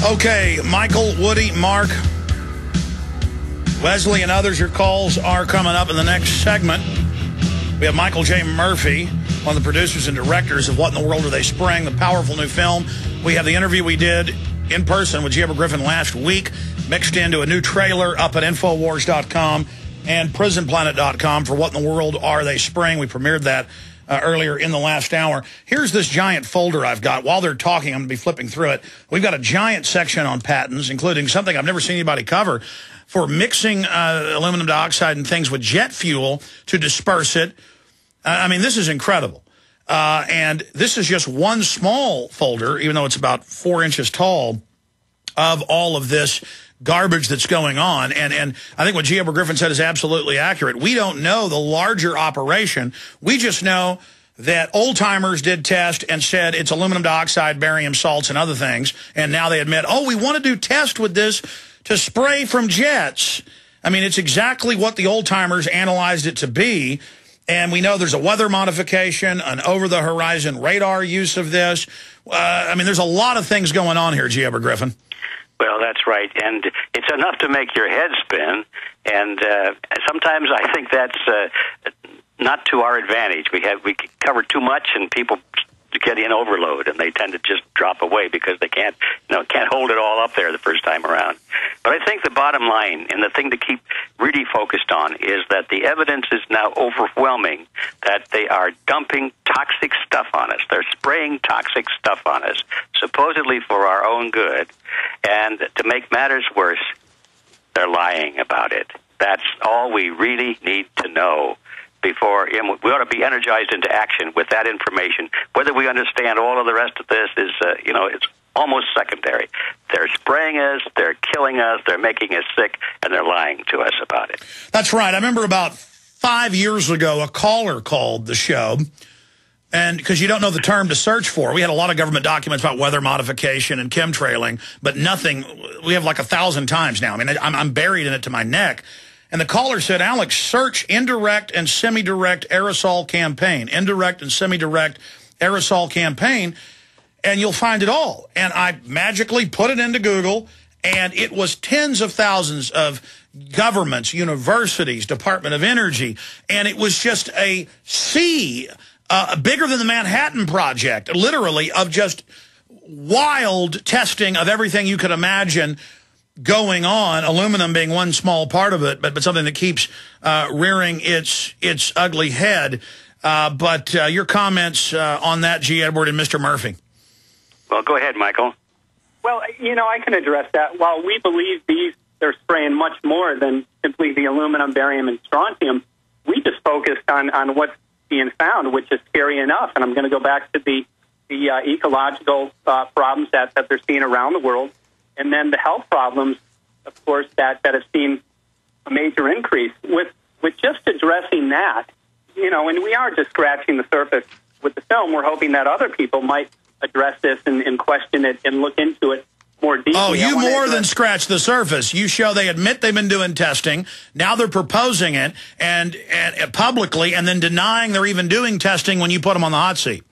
Okay, Michael, Woody, Mark, Wesley, and others, your calls are coming up in the next segment. We have Michael J. Murphy, one of the producers and directors of What in the World Are They Spraying?, the powerful new film. We have the interview we did in person with g-edward-griffin last week, mixed into a new trailer up at Infowars.com and PrisonPlanet.com for What in the World Are They Spraying? We premiered that earlier in the last hour. Here's this giant folder I've got. While they're talking, I'm going to be flipping through it. We've got a giant section on patents, including something I've never seen anybody cover, for mixing aluminum dioxide and things with jet fuel to disperse it. I mean, this is incredible. And this is just one small folder, even though it's about 4 inches tall, of all of this garbage that's going on. And I think what g-edward-griffin said is absolutely accurate. We don't know the larger operation. We just know that old-timers did test and said it's aluminum dioxide, barium salts, and other things. And now they admit, oh, we want to do test with this to spray from jets. I mean, it's exactly what the old-timers analyzed it to be. And we know there's a weather modification, an over-the-horizon radar use of this. I mean, there's a lot of things going on here, g-edward-griffin. Well, that's right, and it's enough to make your head spin, and sometimes I think that's not to our advantage. We cover too much, and people get in overload, and they tend to just drop away because they can't hold it all up there the first time around. But I think the bottom line, and the thing to keep really focused on, is that the evidence is now overwhelming that they are dumping toxic stuff on us. They're spraying toxic stuff on us, supposedly for our own good. And to make matters worse, they're lying about it. That's all we really need to know before we ought to be energized into action with that information. Whether we understand all of the rest of this is, it's almost secondary. They're spraying us, they're killing us, they're making us sick, and they're lying to us about it. That's right. I remember about 5 years ago, a caller called the show, and because you don't know the term to search for. We had a lot of government documents about weather modification and chemtrailing, but nothing. We have like 1,000 times now. I mean, I'm buried in it to my neck. And the caller said, Alex, search indirect and semi-direct aerosol campaign, indirect and semi-direct aerosol campaign, and you'll find it all. And I magically put it into Google, and it was tens of thousands of governments, universities, Department of Energy, and it was just a sea bigger than the Manhattan Project, literally, of just wild testing of everything you could imagine going on, aluminum being one small part of it, but something that keeps rearing its ugly head. But your comments on that, G. Edward and Mr. Murphy. Well, go ahead, Michael. Well, I can address that. While we believe they're spraying much more than simply the aluminum, barium, and strontium, we just focused on what's being found, which is scary enough. And I'm going to go back to the ecological problems that they're seeing around the world. And then the health problems, of course, that have seen a major increase. With just addressing that, and we are just scratching the surface with the film. We're hoping that other people might address this and question it and look into it more deeply. Oh, you more than scratch the surface. You show they admit they've been doing testing. Now they're proposing it and publicly, and then denying they're even doing testing when you put them on the hot seat.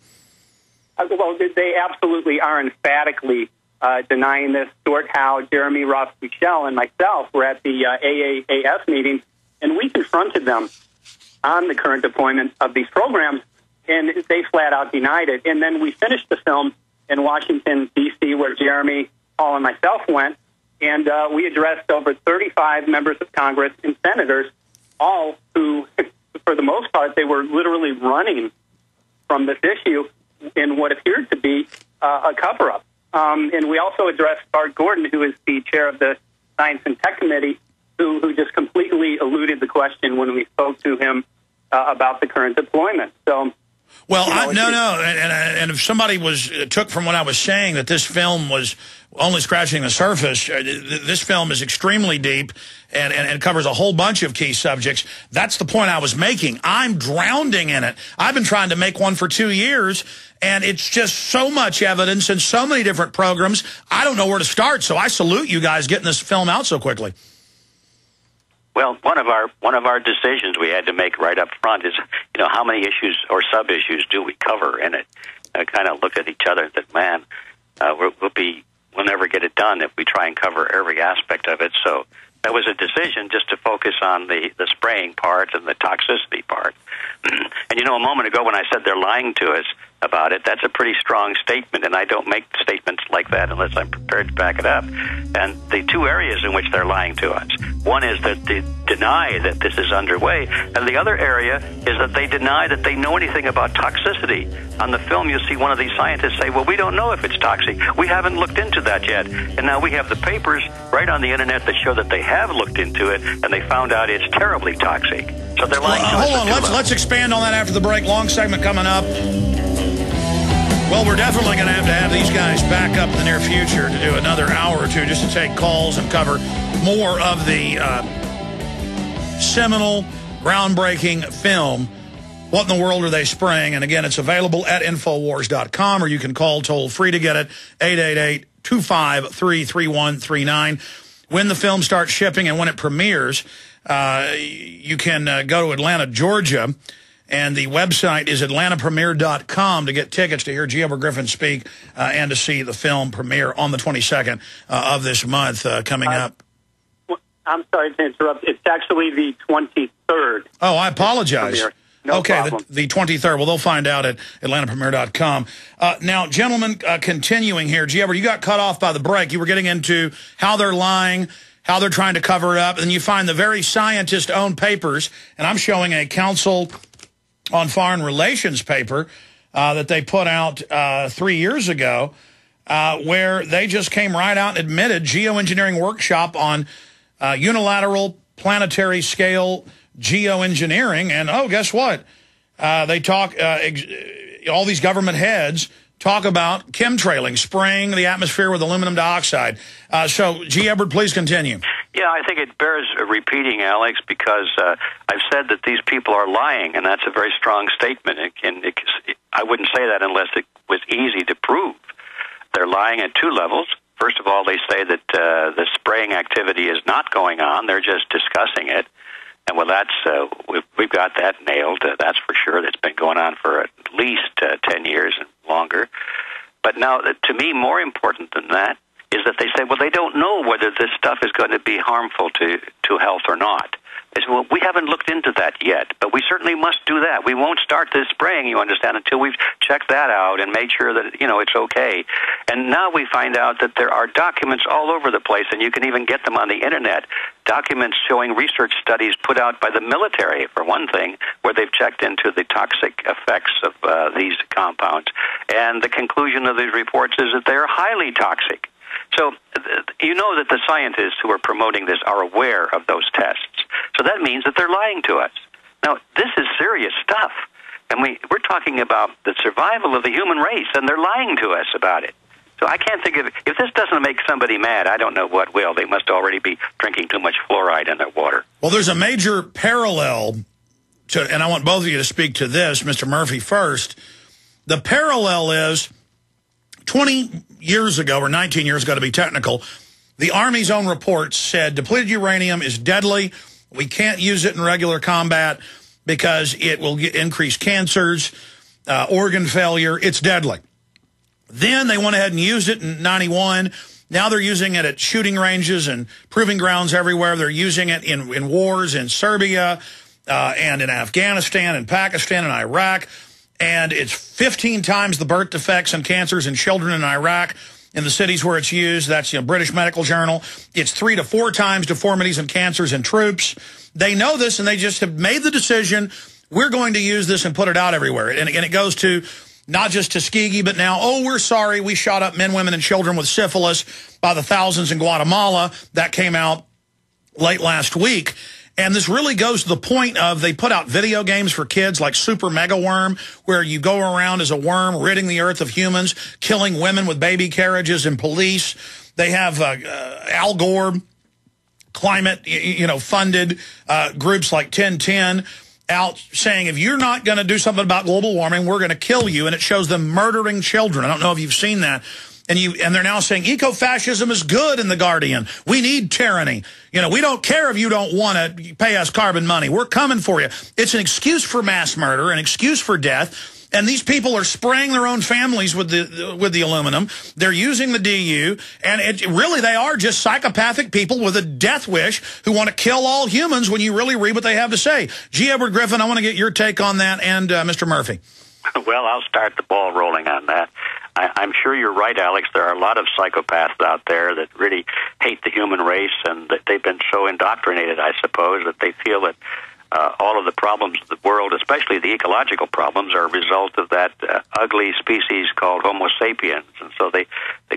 Well, they absolutely are emphatically denying this. Stuart Howe, Jeremy Ross Michel, and myself were at the AAAS meeting, and we confronted them on the current deployment of these programs, and they flat out denied it. And then we finished the film in Washington, D.C., where Jeremy, Paul, and myself went, and we addressed over 35 members of Congress and senators, all who, for the most part, they were literally running from this issue in what appeared to be a cover-up. And we also addressed Bart Gordon, who is the chair of the Science and Tech Committee, who just completely eluded the question when we spoke to him about the current deployment. So, well, and if somebody took from what I was saying that this film was only scratching the surface, this film is extremely deep and covers a whole bunch of key subjects. That's the point I was making. I'm drowning in it. I've been trying to make one for 2 years, and it's just so much evidence and so many different programs. I don't know where to start, so I salute you guys getting this film out so quickly. Well, one of our decisions we had to make right up front is, how many issues or sub-issues do we cover in it? I kind of looked at each other and said, man, we'll be we'll never get it done if we try and cover every aspect of it. So that was a decision just to focus on the spraying part and the toxicity part. And a moment ago when I said they're lying to us about it, that's a pretty strong statement, and I don't make statements like that unless I'm prepared to back it up. And the two areas in which they're lying to us, one is that they deny that this is underway, and the other area is that they deny that they know anything about toxicity. On the film, you'll see one of these scientists say, well, we don't know if it's toxic. We haven't looked into that yet. And now we have the papers right on the internet that show that they have looked into it, and they found out it's terribly toxic. So they're lying to us. Hold on, let's expand on that after the break. Long segment coming up. Well, we're definitely going to have these guys back up in the near future to do another hour or two just to take calls and cover more of the seminal, groundbreaking film, What in the World Are They Spraying? And again, it's available at Infowars.com, or you can call toll-free to get it, 888-253-3139. When the film starts shipping and when it premieres, you can go to Atlanta, Georgia, and the website is atlantapremiere.com to get tickets to hear g-edward-griffin speak and to see the film premiere on the 22nd of this month coming up. I'm sorry to interrupt. It's actually the 23rd. Oh, I apologize. No okay, problem. the 23rd. Well, they'll find out at atlantapremiere.com. Now, gentlemen, continuing here, G-Edward, you got cut off by the break. You were getting into how they're lying, how they're trying to cover it up, and you find the very scientist-owned papers, and I'm showing a Council on Foreign Relations paper that they put out 3 years ago, where they just came right out and admitted geoengineering workshop on unilateral planetary scale geoengineering. And, oh, guess what? They talk, all these government heads talk about chemtrailing, spraying the atmosphere with aluminum dioxide. So, G. Edward, please continue. Yeah, I think it bears repeating, Alex, because I've said that these people are lying, and that's a very strong statement. I wouldn't say that unless it was easy to prove. They're lying at two levels. First of all, they say that the spraying activity is not going on. They're just discussing it. And, well, that's we've got that nailed. That's for sure. That's been going on for at least 10 years and longer. But now, to me, more important than that is that they say, well, they don't know whether this stuff is going to be harmful to health or not. They say, well, we haven't looked into that yet, but we certainly must do that. We won't start this spraying, you understand, until we've checked that out and made sure that, it's okay. And now we find out that there are documents all over the place, and you can even get them on the Internet, documents showing research studies put out by the military, for one thing, where they've checked into the toxic effects of these compounds. And the conclusion of these reports is that they are highly toxic. So you know that the scientists who are promoting this are aware of those tests. So that means that they're lying to us. Now, this is serious stuff. And we're talking about the survival of the human race, and they're lying to us about it. So I can't think of it. If this doesn't make somebody mad, I don't know what will. They must already be drinking too much fluoride in their water. Well, there's a major parallel to, and I want both of you to speak to this, Mr. Murphy first. The parallel is 20 years ago, or 19 years ago to be technical, the Army's own reports said depleted uranium is deadly. We can't use it in regular combat because it will increase cancers, organ failure. It's deadly. Then they went ahead and used it in 91. Now they're using it at shooting ranges and proving grounds everywhere. They're using it in wars in Serbia and in Afghanistan and Pakistan and Iraq. And it's 15 times the birth defects and cancers in children in Iraq in the cities where it's used. That's British Medical Journal. It's 3 to 4 times deformities and cancers in troops. They know this, and they just have made the decision, we're going to use this and put it out everywhere. And it goes to not just Tuskegee, but now, oh, we're sorry, we shot up men, women, and children with syphilis by the thousands in Guatemala. That came out late last week. And this really goes to the point of they put out video games for kids like Super Mega Worm, where you go around as a worm, ridding the earth of humans, killing women with baby carriages and police. They have Al Gore, climate, funded groups like 1010 out saying, if you're not going to do something about global warming, we're going to kill you. And it shows them murdering children. I don't know if you've seen that. And they're now saying eco-fascism is good in The Guardian. We need tyranny. We don't care if you don't want to pay us carbon money. We're coming for you. It's an excuse for mass murder, an excuse for death. And these people are spraying their own families with the aluminum. They're using the DU, and really they are just psychopathic people with a death wish who want to kill all humans when you really read what they have to say. G-Edward-Griffin, I want to get your take on that, and Mr. Murphy. Well, I'll start the ball rolling on that. I'm sure you're right, Alex. There are a lot of psychopaths out there that really hate the human race, and that they've been so indoctrinated, I suppose, that they feel that all of the problems of the world, especially the ecological problems, are a result of that ugly species called Homo sapiens. And so they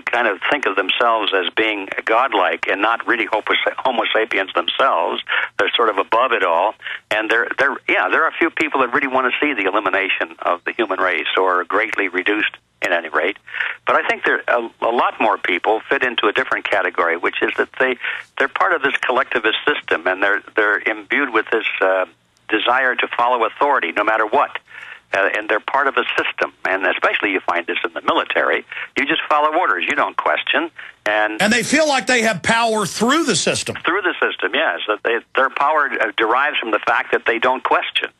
kind of think of themselves as being godlike and not really Homo sapiens themselves. They're sort of above it all. And there are a few people that really want to see the elimination of the human race, or greatly reduced at any rate. But I think there a lot more people fit into a different category, which is that they're part of this collectivist system, and they're imbued with this desire to follow authority no matter what. And they're part of a system, and especially you find this in the military. You just follow orders. You don't question. And they feel like they have power through the system. Through the system, yes. Their power derives from the fact that they don't question.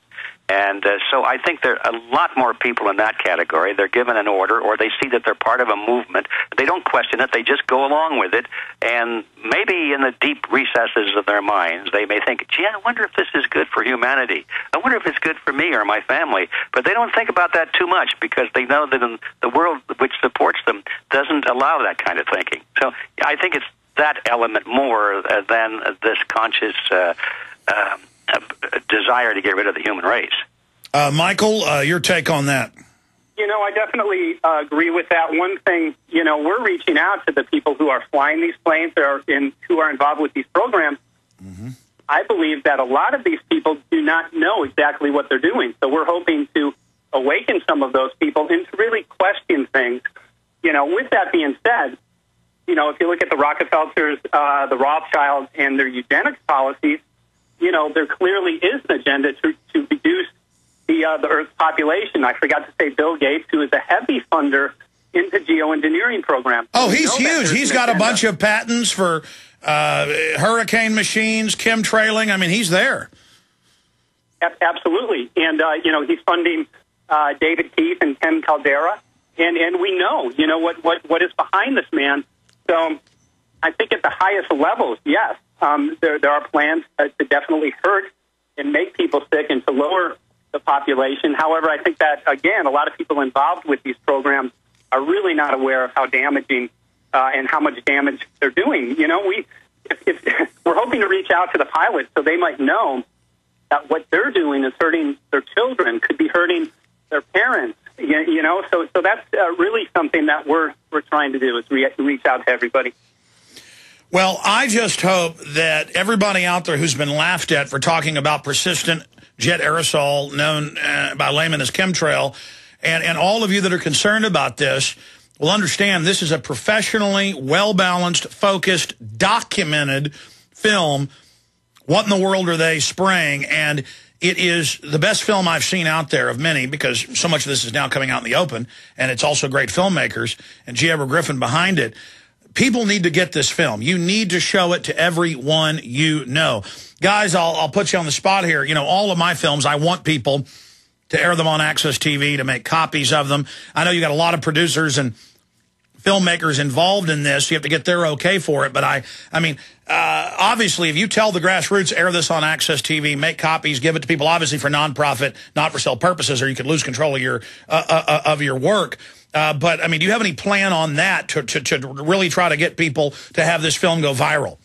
And so I think there are a lot more people in that category. They're given an order, or they see that they're part of a movement. They don't question it. They just go along with it. And maybe in the deep recesses of their minds, they may think, gee, I wonder if this is good for humanity. I wonder if it's good for me or my family. But they don't think about that too much, because they know that in the world which supports them doesn't allow that kind of thinking. So I think it's that element more than this conscious desire to get rid of the human race. Michael, your take on that? You know, I definitely agree with that. One thing, you know, we're reaching out to the people who are flying these planes who are involved with these programs. Mm-hmm. I believe that a lot of these people do not know exactly what they're doing. So we're hoping to awaken some of those people and to really question things. You know, with that being said, you know, if you look at the Rockefellers, the Rothschilds, and their eugenics policies, you know, there clearly is an agenda to reduce the Earth's population. I forgot to say Bill Gates, who is a heavy funder into geoengineering programs. Oh, he's huge. He's got a bunch of patents for hurricane machines, chemtrailing. I mean, he's there. Absolutely. And, you know, he's funding David Keith and Ken Caldera. And we know, you know, what is behind this man. So I think at the highest levels, yes, there are plans to definitely hurt and make people sick and to lower the population. However, I think that, again, a lot of people involved with these programs are really not aware of how damaging and how much damage they're doing. You know, we're hoping to reach out to the pilots so they might know that what they're doing is hurting their children, could be hurting their parents. You know, so that's really something that we're trying to do, is reach out to everybody. Well, I just hope that everybody out there who's been laughed at for talking about persistent jet aerosol, known by laymen as chemtrail, and all of you that are concerned about this will understand this is a professionally, well-balanced, focused, documented film. What in the world are they spraying? And it is the best film I've seen out there of many, because so much of this is now coming out in the open, and it's also great filmmakers, and G-Edward-Griffin behind it. People need to get this film. You need to show it to everyone you know. Guys, I'll put you on the spot here. You know, all of my films, I want people to air them on Access TV, to make copies of them. I know you got a lot of producers and filmmakers involved in this. You have to get their okay for it. But I mean, obviously, if you tell the grassroots, air this on Access TV, make copies, give it to people, obviously for nonprofit, not for sale purposes, or you could lose control of your work. But, I mean, do you have any plan on that to really try to get people to have this film go viral?